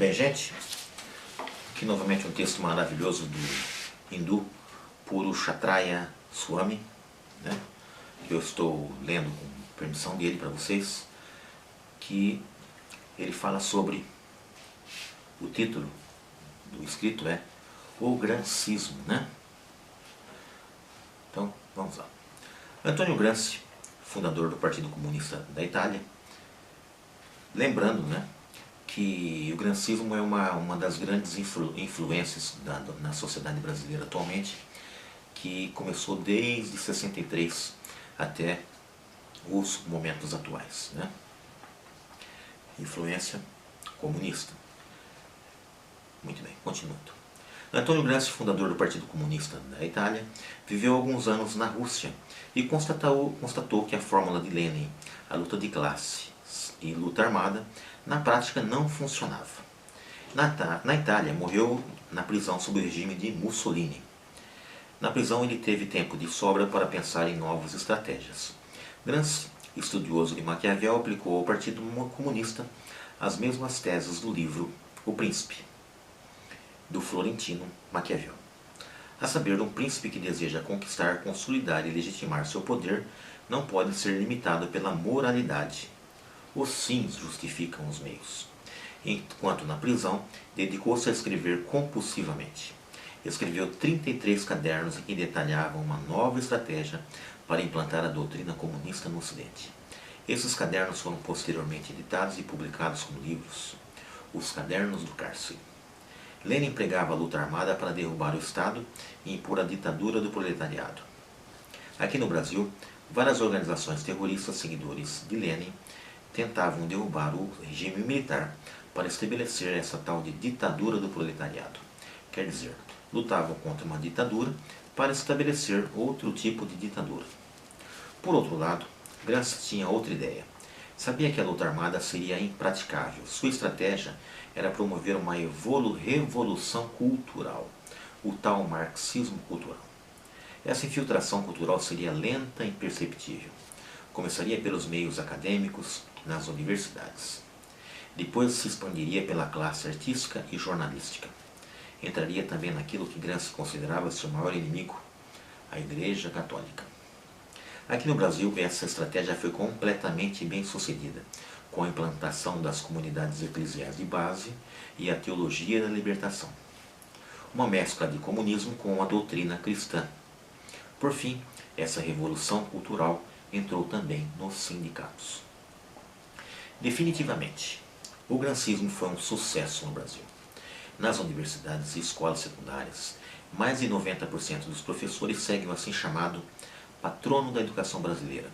bem, gente? Aqui novamente um texto maravilhoso do hindu Purusharthaya Swami, né? Eu estou lendo com permissão dele para vocês, que ele fala sobre o título do escrito é O Gramscismo, né? Então, vamos lá. Antônio Gramsci, fundador do Partido Comunista da Itália, lembrando, né, que o gramscismo é uma das grandes influências na sociedade brasileira atualmente, que começou desde 63 até os momentos atuais, né? Influência comunista. Muito bem, continuando. Antônio Gramsci, fundador do Partido Comunista da Itália, viveu alguns anos na Rússia e constatou que a fórmula de Lenin, a luta de classe e luta armada, na prática não funcionava. Na Itália, morreu na prisão sob o regime de Mussolini. Na prisão ele teve tempo de sobra para pensar em novas estratégias. Gramsci, estudioso de Maquiavel, aplicou ao Partido Comunista as mesmas teses do livro O Príncipe, do florentino Maquiavel. A saber, um príncipe que deseja conquistar, consolidar e legitimar seu poder não pode ser limitado pela moralidade. Os fins justificam os meios. Enquanto na prisão, dedicou-se a escrever compulsivamente. Escreveu 33 cadernos em que detalhava uma nova estratégia para implantar a doutrina comunista no Ocidente. Esses cadernos foram posteriormente editados e publicados como livros. Os Cadernos do Cárcere. Lenin empregava a luta armada para derrubar o Estado e impor a ditadura do proletariado. Aqui no Brasil, várias organizações terroristas seguidores de Lenin tentavam derrubar o regime militar para estabelecer essa tal de ditadura do proletariado. Quer dizer, lutavam contra uma ditadura para estabelecer outro tipo de ditadura. Por outro lado, Gramsci tinha outra ideia. Sabia que a luta armada seria impraticável. Sua estratégia era promover uma revolução cultural, o tal marxismo cultural. Essa infiltração cultural seria lenta e imperceptível. Começaria pelos meios acadêmicos, nas universidades. Depois se expandiria pela classe artística e jornalística. Entraria também naquilo que Gramsci considerava seu maior inimigo, a Igreja Católica. Aqui no Brasil, essa estratégia foi completamente bem sucedida, com a implantação das comunidades eclesiais de base e a teologia da libertação. Uma mescla de comunismo com a doutrina cristã. Por fim, essa revolução cultural entrou também nos sindicatos. Definitivamente, o gramscismo foi um sucesso no Brasil. Nas universidades e escolas secundárias, mais de 90% dos professores seguem o assim chamado patrono da educação brasileira,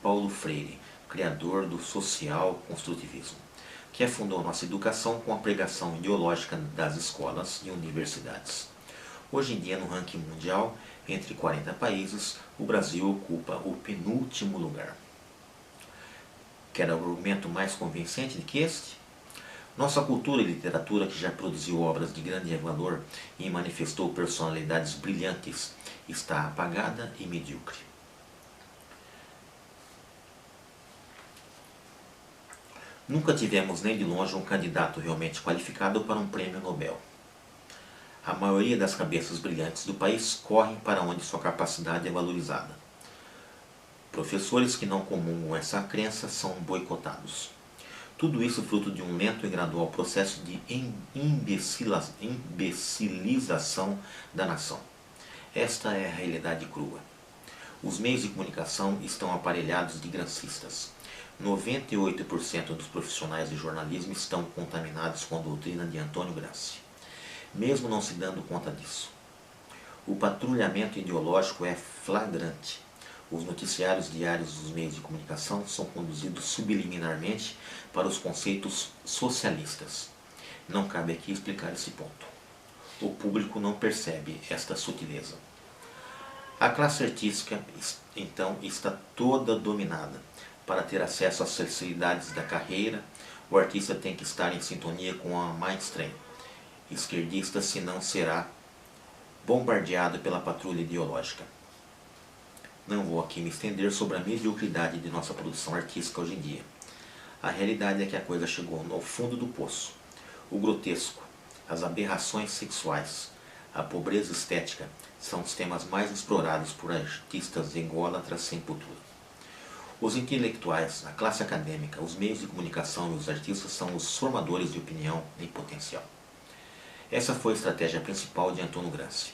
Paulo Freire, criador do social-construtivismo, que afundou nossa educação com a pregação ideológica das escolas e universidades. Hoje em dia, no ranking mundial, entre 40 países, o Brasil ocupa o penúltimo lugar. Quer argumento mais convincente do que este? Nossa cultura e literatura, que já produziu obras de grande valor e manifestou personalidades brilhantes, está apagada e medíocre. Nunca tivemos nem de longe um candidato realmente qualificado para um prêmio Nobel. A maioria das cabeças brilhantes do país correm para onde sua capacidade é valorizada. Professores que não comungam essa crença são boicotados. Tudo isso fruto de um lento e gradual processo de imbecilização da nação. Esta é a realidade crua. Os meios de comunicação estão aparelhados de gramscistas. 98% dos profissionais de jornalismo estão contaminados com a doutrina de Antônio Gramsci, mesmo não se dando conta disso. O patrulhamento ideológico é flagrante. Os noticiários diários dos meios de comunicação são conduzidos subliminarmente para os conceitos socialistas. Não cabe aqui explicar esse ponto. O público não percebe esta sutileza. A classe artística, então, está toda dominada. Para ter acesso às facilidades da carreira, o artista tem que estar em sintonia com a mainstream esquerdista, senão será bombardeado pela patrulha ideológica. Não vou aqui me estender sobre a mediocridade de nossa produção artística hoje em dia. A realidade é que a coisa chegou ao fundo do poço. O grotesco, as aberrações sexuais, a pobreza estética são os temas mais explorados por artistas ególatras sem cultura. Os intelectuais, a classe acadêmica, os meios de comunicação e os artistas são os formadores de opinião em potencial. Essa foi a estratégia principal de Antônio Gramsci.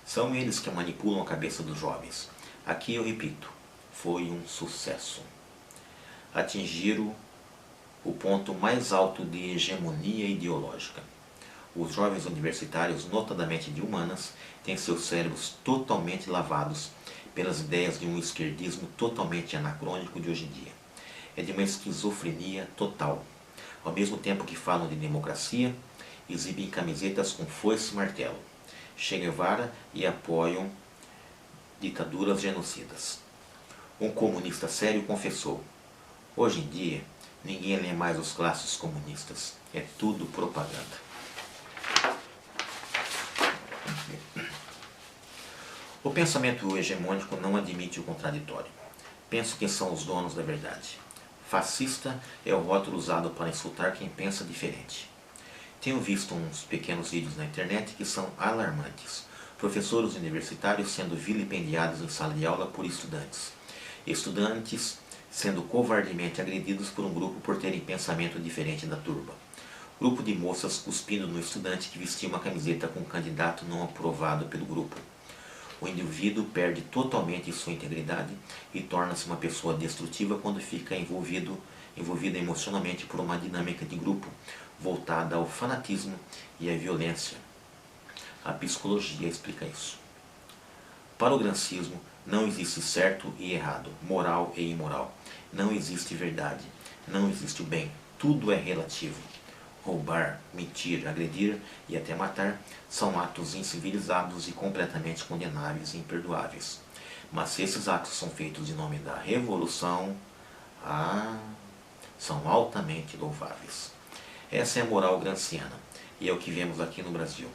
São eles que manipulam a cabeça dos jovens. Aqui eu repito, foi um sucesso. Atingiram o ponto mais alto de hegemonia ideológica. Os jovens universitários, notadamente de humanas, têm seus cérebros totalmente lavados pelas ideias de um esquerdismo totalmente anacrônico de hoje em dia. É de uma esquizofrenia total. Ao mesmo tempo que falam de democracia, exibem camisetas com foice e martelo, Che Guevara e apoiam ditaduras genocidas. Um comunista sério confessou: hoje em dia, ninguém lê mais os clássicos comunistas. É tudo propaganda. O pensamento hegemônico não admite o contraditório. Penso que são os donos da verdade. Fascista é o rótulo usado para insultar quem pensa diferente. Tenho visto uns pequenos vídeos na internet que são alarmantes. Professores universitários sendo vilipendiados em sala de aula por estudantes. Estudantes sendo covardemente agredidos por um grupo por terem pensamento diferente da turma. Grupo de moças cuspindo no estudante que vestia uma camiseta com um candidato não aprovado pelo grupo. O indivíduo perde totalmente sua integridade e torna-se uma pessoa destrutiva quando fica envolvida emocionalmente por uma dinâmica de grupo voltada ao fanatismo e à violência. A psicologia explica isso. Para o gramscismo, não existe certo e errado, moral e imoral. Não existe verdade, não existe o bem. Tudo é relativo. Roubar, mentir, agredir e até matar são atos incivilizados e completamente condenáveis e imperdoáveis. Mas se esses atos são feitos em nome da revolução, são altamente louváveis. Essa é a moral gramsciana e é o que vemos aqui no Brasil.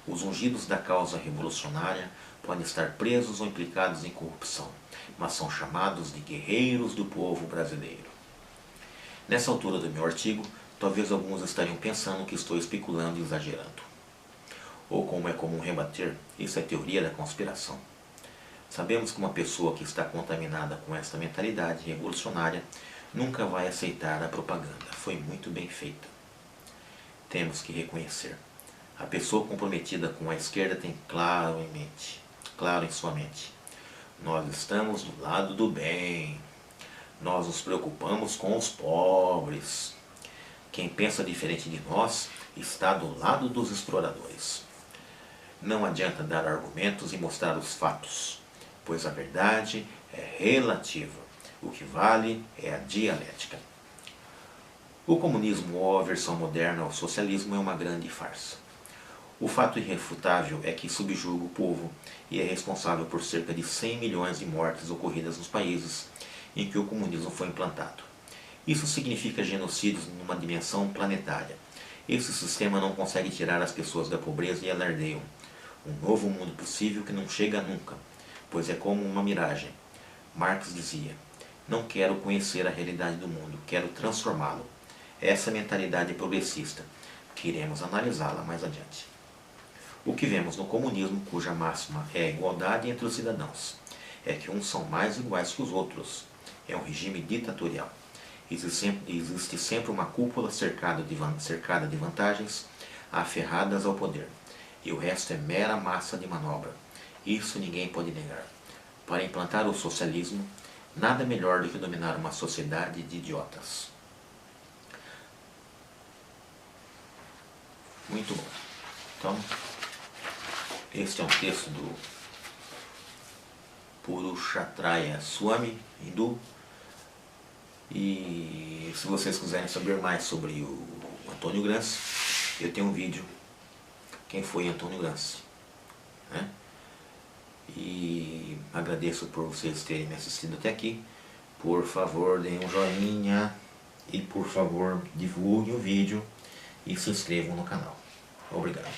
Os ungidos da causa revolucionária podem estar presos ou implicados em corrupção, mas são chamados de guerreiros do povo brasileiro. Nessa altura do meu artigo, talvez alguns estariam pensando que estou especulando e exagerando. Ou como é comum rebater, isso é teoria da conspiração. Sabemos que uma pessoa que está contaminada com esta mentalidade revolucionária nunca vai aceitar a propaganda. Foi muito bem feita. Temos que reconhecer. A pessoa comprometida com a esquerda tem claro em sua mente. Nós estamos do lado do bem. Nós nos preocupamos com os pobres. Quem pensa diferente de nós está do lado dos exploradores. Não adianta dar argumentos e mostrar os fatos, pois a verdade é relativa. O que vale é a dialética. O comunismo, ou a versão moderna ao socialismo, é uma grande farsa. O fato irrefutável é que subjuga o povo e é responsável por cerca de 100 milhões de mortes ocorridas nos países em que o comunismo foi implantado. Isso significa genocídios numa dimensão planetária. Esse sistema não consegue tirar as pessoas da pobreza e alardeiam um novo mundo possível que não chega nunca, pois é como uma miragem. Marx dizia: não quero conhecer a realidade do mundo, quero transformá-lo. Essa mentalidade progressista, que iremos analisá-la mais adiante. O que vemos no comunismo, cuja máxima é a igualdade entre os cidadãos, é que uns são mais iguais que os outros. É um regime ditatorial. Existe sempre uma cúpula cercada de vantagens aferradas ao poder, e o resto é mera massa de manobra. Isso ninguém pode negar. Para implantar o socialismo, nada melhor do que dominar uma sociedade de idiotas. Muito bom. Então, este é um texto do Purusharthaya Swami, hindu. E se vocês quiserem saber mais sobre o Antônio Gramsci, eu tenho um vídeo, quem foi Antônio Gramsci, né? E agradeço por vocês terem me assistido até aqui. Por favor, deem um joinha e por favor divulguem o vídeo e se inscrevam no canal. Obrigado.